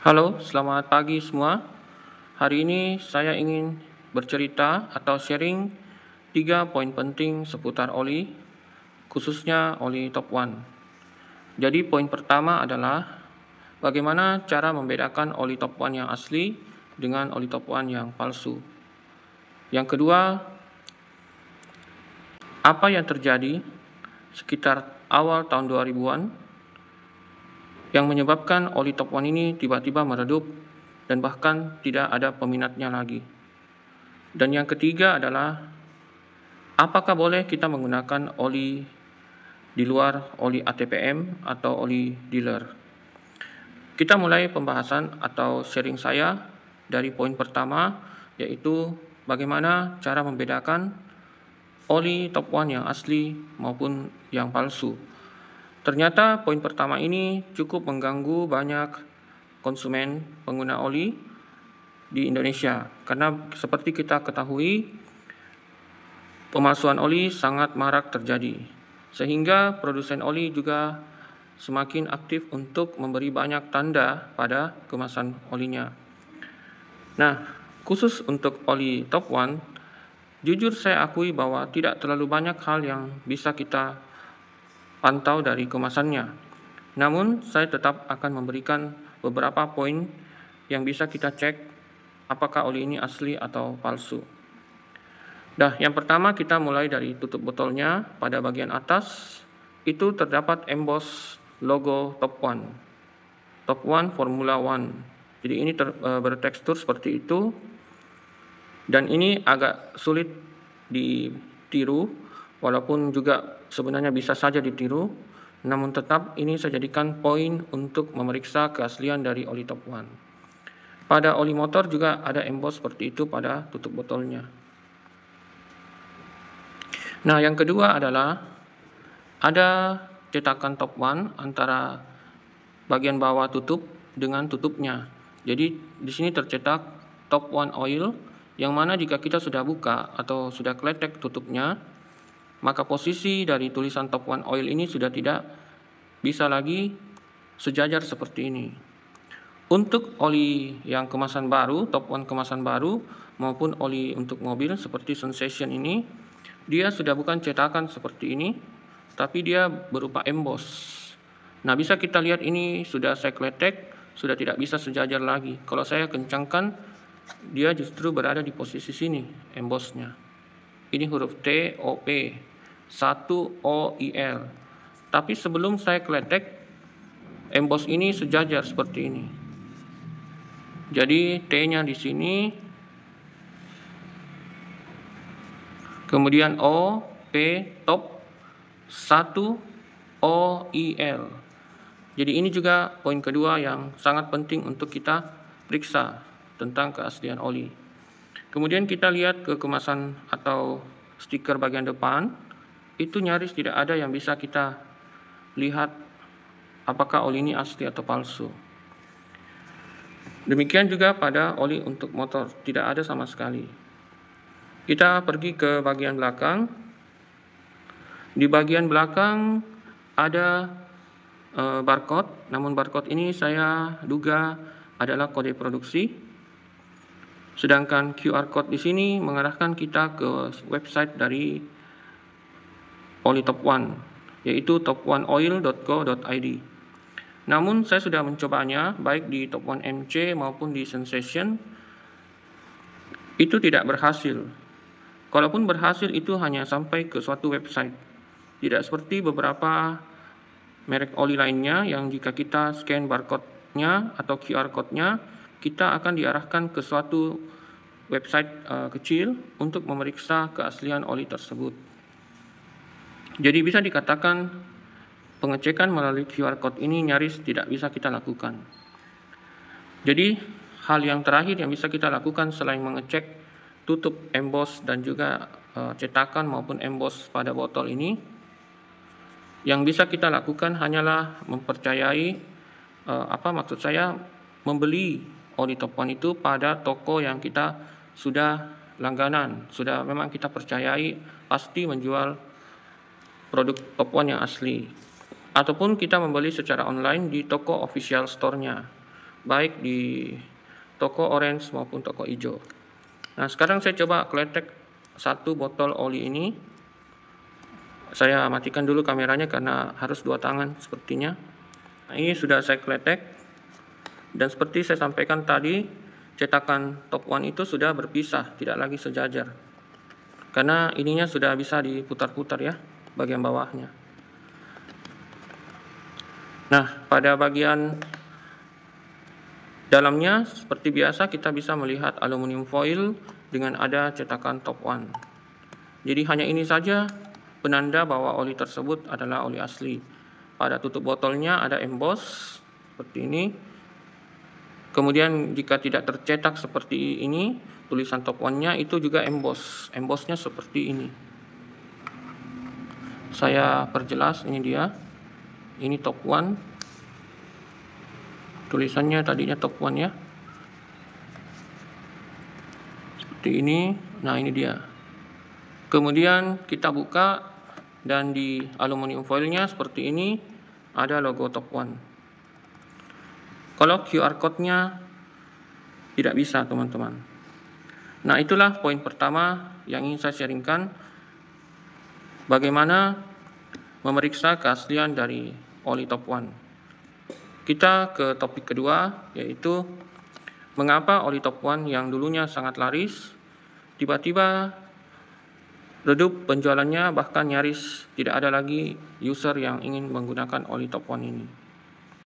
Halo, selamat pagi semua. Hari ini saya ingin bercerita atau sharing 3 poin penting seputar oli, khususnya oli top one. Jadi poin pertama adalah bagaimana cara membedakan oli top one yang asli dengan oli top one yang palsu. Yang kedua, apa yang terjadi sekitar awal tahun 2000-an yang menyebabkan oli top one ini tiba-tiba meredup dan bahkan tidak ada peminatnya lagi. Dan yang ketiga adalah apakah boleh kita menggunakan oli di luar oli ATPM atau oli dealer. Kita mulai pembahasan atau sharing saya dari poin pertama, yaitu bagaimana cara membedakan oli top one yang asli maupun yang palsu. Ternyata poin pertama ini cukup mengganggu banyak konsumen pengguna oli di Indonesia, karena seperti kita ketahui pemalsuan oli sangat marak terjadi, sehingga produsen oli juga semakin aktif untuk memberi banyak tanda pada kemasan olinya. Nah, khusus untuk oli top one, jujur saya akui bahwa tidak terlalu banyak hal yang bisa kita pantau dari kemasannya. Namun, saya tetap akan memberikan beberapa poin yang bisa kita cek apakah oli ini asli atau palsu. Nah, yang pertama kita mulai dari tutup botolnya. Pada bagian atas itu terdapat emboss logo Top One Formula One. Jadi ini bertekstur seperti itu, dan ini agak sulit ditiru, walaupun juga sebenarnya bisa saja ditiru, namun tetap ini saya jadikan poin untuk memeriksa keaslian dari oli Top One. Pada oli motor juga ada emboss seperti itu pada tutup botolnya. Nah, yang kedua adalah ada cetakan Top One antara bagian bawah tutup dengan tutupnya. Jadi di sini tercetak Top One Oil, yang mana jika kita sudah buka atau sudah kletek tutupnya, maka posisi dari tulisan Top One Oil ini sudah tidak bisa lagi sejajar seperti ini. Untuk oli yang kemasan baru, Top One kemasan baru, maupun oli untuk mobil seperti Sensation ini, dia sudah bukan cetakan seperti ini, tapi dia berupa emboss. Nah, bisa kita lihat ini sudah saya kletek, sudah tidak bisa sejajar lagi. Kalau saya kencangkan, dia justru berada di posisi sini, embossnya. Ini huruf T, O, P, 1, O, I, L. Tapi sebelum saya kletek, emboss ini sejajar seperti ini. Jadi T-nya di sini, kemudian O, P, top, 1, O, I, L. Jadi ini juga poin kedua yang sangat penting untuk kita periksa tentang keaslian oli. Kemudian kita lihat ke kemasan atau stiker bagian depan, itu nyaris tidak ada yang bisa kita lihat apakah oli ini asli atau palsu. Demikian juga pada oli untuk motor, tidak ada sama sekali. Kita pergi ke bagian belakang. Di bagian belakang ada barcode, namun barcode ini saya duga adalah kode produksi. Sedangkan QR code di sini mengarahkan kita ke website dari oli Top One, yaitu toponeoil.co.id. Namun saya sudah mencobanya baik di Top One MC maupun di Sensation, itu tidak berhasil. Kalaupun berhasil itu hanya sampai ke suatu website. Tidak seperti beberapa merek oli lainnya yang jika kita scan barcode-nya atau QR code-nya, kita akan diarahkan ke suatu website kecil untuk memeriksa keaslian oli tersebut. Jadi bisa dikatakan pengecekan melalui QR code ini nyaris tidak bisa kita lakukan. Jadi hal yang terakhir yang bisa kita lakukan selain mengecek tutup emboss dan juga cetakan maupun emboss pada botol ini, yang bisa kita lakukan hanyalah mempercayai membeli oli Top One itu pada toko yang kita sudah langganan, sudah memang kita percayai pasti menjual produk Top One yang asli. Ataupun kita membeli secara online di toko official store-nya. baik di toko orange maupun toko hijau. Nah, sekarang saya coba kletek satu botol oli ini. Saya matikan dulu kameranya karena harus 2 tangan sepertinya. Nah, ini sudah saya kletek. Dan seperti saya sampaikan tadi, cetakan top 1 itu sudah berpisah, tidak lagi sejajar. Karena ininya sudah bisa diputar-putar ya, bagian bawahnya. Nah, pada bagian dalamnya seperti biasa kita bisa melihat aluminium foil dengan ada cetakan top 1. Jadi hanya ini saja penanda bahwa oli tersebut adalah oli asli. Pada tutup botolnya ada emboss seperti ini. Kemudian jika tidak tercetak seperti ini, tulisan top 1-nya itu juga emboss. Embossnya seperti ini. Saya perjelas, ini dia. Ini top 1. Tulisannya tadinya top 1 ya. Seperti ini. Nah, ini dia. Kemudian kita buka dan di aluminium foilnya seperti ini ada logo top 1. Kalau QR code-nya tidak bisa, teman-teman. Nah, itulah poin pertama yang ingin saya sharingkan. Bagaimana memeriksa keaslian dari oli top 1. Kita ke topik kedua, yaitu mengapa oli top 1 yang dulunya sangat laris, tiba-tiba redup penjualannya, bahkan nyaris tidak ada lagi user yang ingin menggunakan oli top 1 ini.